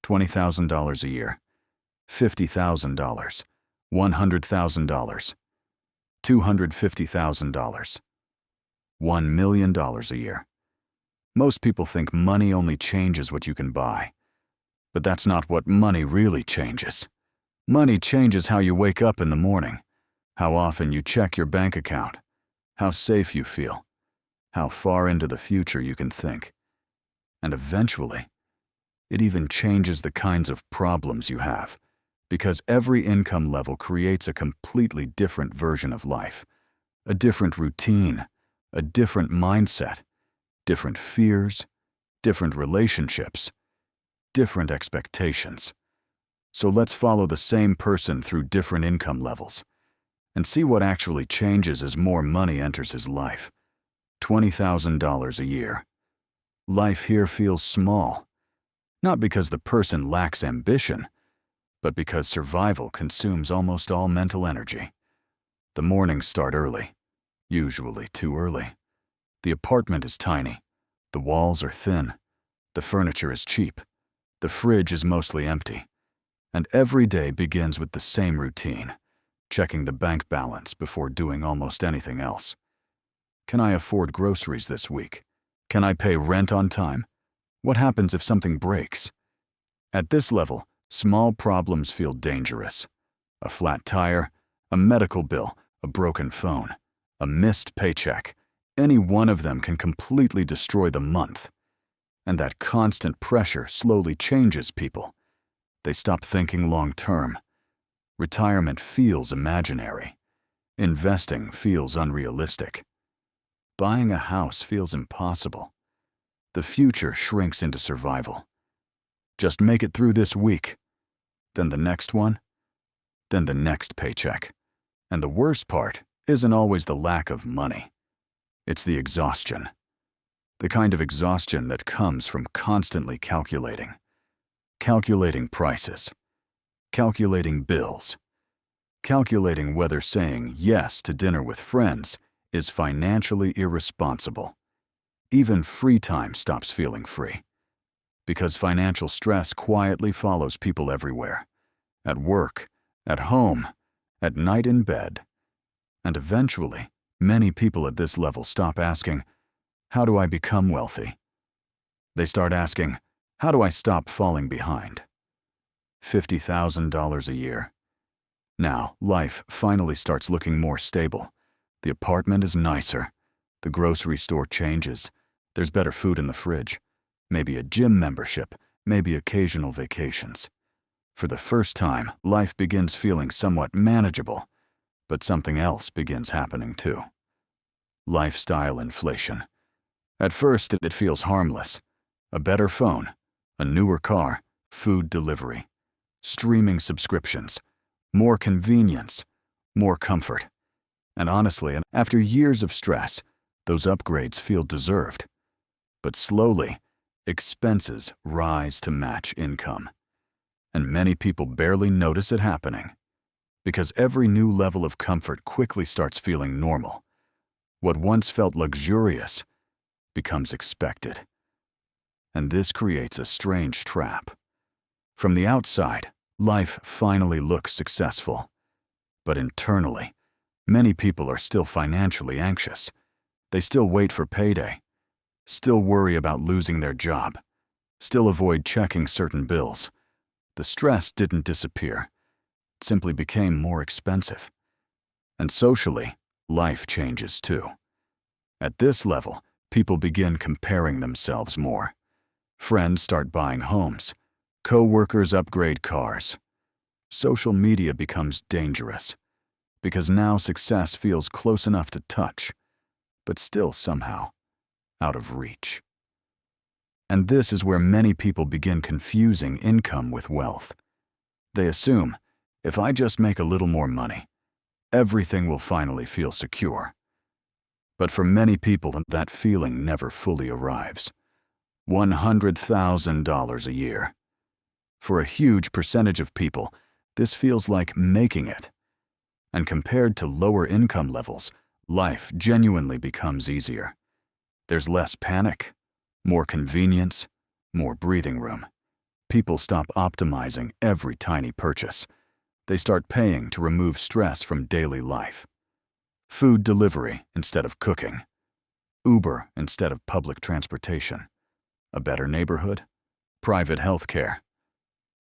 $20,000 a year, $50,000, $100,000, $250,000, $1 million a year. Most people think money only changes what you can buy. But that's not what money really changes. Money changes how you wake up in the morning, how often you check your bank account, how safe you feel, how far into the future you can think. And eventually, it even changes the kinds of problems you have, because every income level creates a completely different version of life, a different routine, a different mindset, different fears, different relationships, different expectations. So let's follow the same person through different income levels and see what actually changes as more money enters his life. $20,000 a year. Life here feels small, not because the person lacks ambition, but because survival consumes almost all mental energy. The mornings start early, usually too early. The apartment is tiny, the walls are thin, the furniture is cheap, the fridge is mostly empty, and every day begins with the same routine, checking the bank balance before doing almost anything else. Can I afford groceries this week? Can I pay rent on time? What happens if something breaks? At this level, small problems feel dangerous. A flat tire, a medical bill, a broken phone, a missed paycheck. Any one of them can completely destroy the month. And that constant pressure slowly changes people. They stop thinking long-term. Retirement feels imaginary. Investing feels unrealistic. Buying a house feels impossible. The future shrinks into survival. Just make it through this week, then the next one, then the next paycheck. And the worst part isn't always the lack of money. It's the exhaustion. The kind of exhaustion that comes from constantly calculating. Calculating prices. Calculating bills. Calculating whether saying yes to dinner with friends is financially irresponsible. Even free time stops feeling free. Because financial stress quietly follows people everywhere. At work, at home, at night in bed. And eventually, many people at this level stop asking, how do I become wealthy? They start asking, how do I stop falling behind? $50,000 a year. Now, life finally starts looking more stable. The apartment is nicer. The grocery store changes. There's better food in the fridge. Maybe a gym membership, maybe occasional vacations. For the first time, life begins feeling somewhat manageable, but something else begins happening too. Lifestyle inflation. At first, it feels harmless. A better phone, a newer car, food delivery, streaming subscriptions, more convenience, more comfort. And honestly, after years of stress, those upgrades feel deserved. But slowly, expenses rise to match income. And many people barely notice it happening, because every new level of comfort quickly starts feeling normal. What once felt luxurious becomes expected. And this creates a strange trap. From the outside, life finally looks successful. But internally, many people are still financially anxious. They still wait for payday, still worry about losing their job, still avoid checking certain bills. The stress didn't disappear. It simply became more expensive. And socially, life changes too. At this level, people begin comparing themselves more. Friends start buying homes. Co-workers upgrade cars. Social media becomes dangerous, because now success feels close enough to touch, but still somehow out of reach. And this is where many people begin confusing income with wealth. They assume, if I just make a little more money, everything will finally feel secure. But for many people, that feeling never fully arrives. $100,000 a year. For a huge percentage of people, this feels like making it. And compared to lower income levels, life genuinely becomes easier. There's less panic, more convenience, more breathing room. People stop optimizing every tiny purchase. They start paying to remove stress from daily life. Food delivery instead of cooking. Uber instead of public transportation. A better neighborhood. Private health care.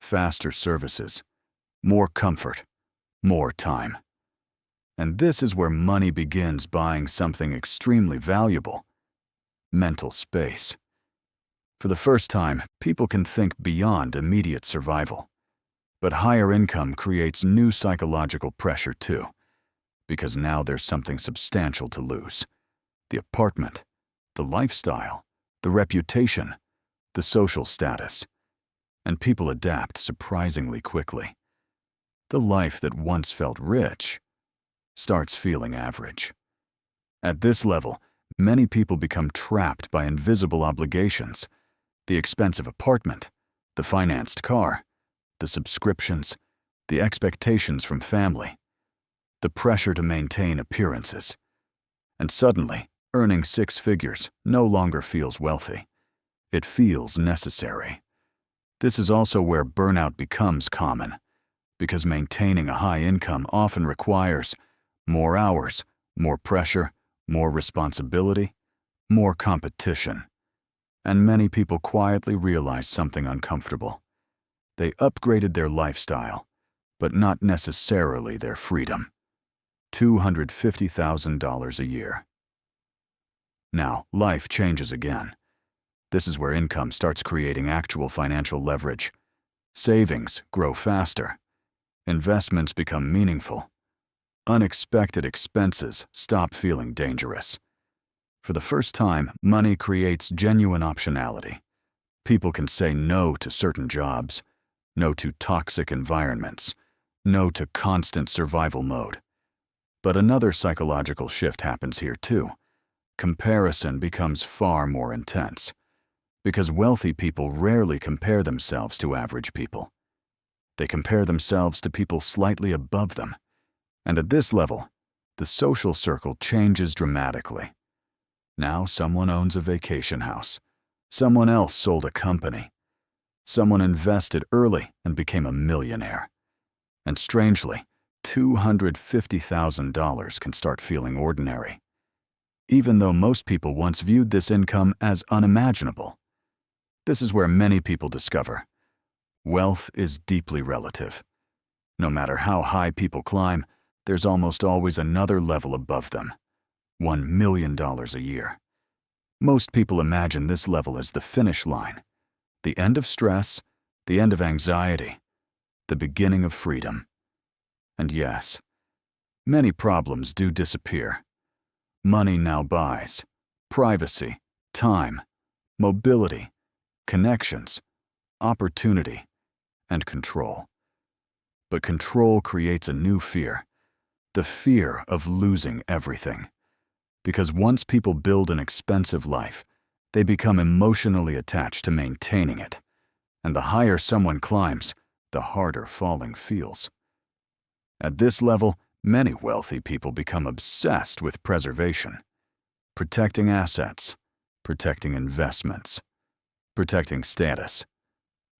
Faster services. More comfort. More time. And this is where money begins buying something extremely valuable: mental space. For the first time, people can think beyond immediate survival. But higher income creates new psychological pressure too, because now there's something substantial to lose: the apartment, the lifestyle, the reputation, the social status. And people adapt surprisingly quickly. The life that once felt rich starts feeling average. At this level, many people become trapped by invisible obligations: the expensive apartment, the financed car, the subscriptions, the expectations from family, the pressure to maintain appearances. And suddenly, earning 6 figures no longer feels wealthy. It feels necessary. This is also where burnout becomes common, because maintaining a high income often requires more hours, more pressure, more responsibility, more competition. And many people quietly realize something uncomfortable. They upgraded their lifestyle, but not necessarily their freedom. $250,000 a year. Now, life changes again. This is where income starts creating actual financial leverage. Savings grow faster. Investments become meaningful. Unexpected expenses stop feeling dangerous. For the first time, money creates genuine optionality. People can say no to certain jobs, no to toxic environments, no to constant survival mode. But another psychological shift happens here too. Comparison becomes far more intense, because wealthy people rarely compare themselves to average people. They compare themselves to people slightly above them. And at this level, the social circle changes dramatically. Now someone owns a vacation house. Someone else sold a company. Someone invested early and became a millionaire. And strangely, $250,000 can start feeling ordinary, even though most people once viewed this income as unimaginable. This is where many people discover wealth is deeply relative. No matter how high people climb, there's almost always another level above them: $1 million a year. Most people imagine this level as the finish line, the end of stress, the end of anxiety, the beginning of freedom. And yes, many problems do disappear. Money now buys privacy, time, mobility, connections, opportunity, and control. But control creates a new fear: the fear of losing everything. Because once people build an expensive life, they become emotionally attached to maintaining it. And the higher someone climbs, the harder falling feels. At this level, many wealthy people become obsessed with preservation, protecting assets, protecting investments, protecting status,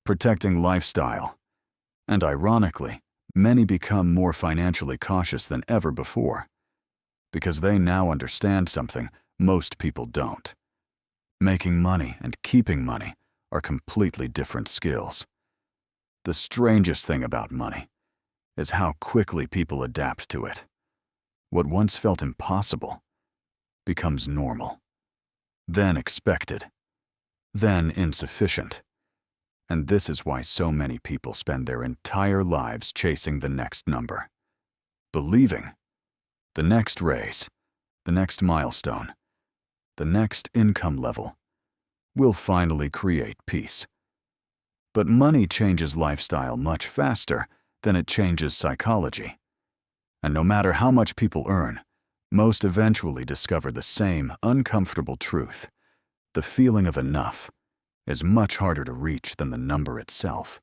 protecting lifestyle. And ironically, many become more financially cautious than ever before, because they now understand something most people don't. Making money and keeping money are completely different skills. The strangest thing about money is how quickly people adapt to it. What once felt impossible becomes normal, then expected, then insufficient. And this is why so many people spend their entire lives chasing the next number, believing the next raise, the next milestone, the next income level will finally create peace. But money changes lifestyle much faster than it changes psychology. And no matter how much people earn, most eventually discover the same uncomfortable truth: the feeling of enough is much harder to reach than the number itself.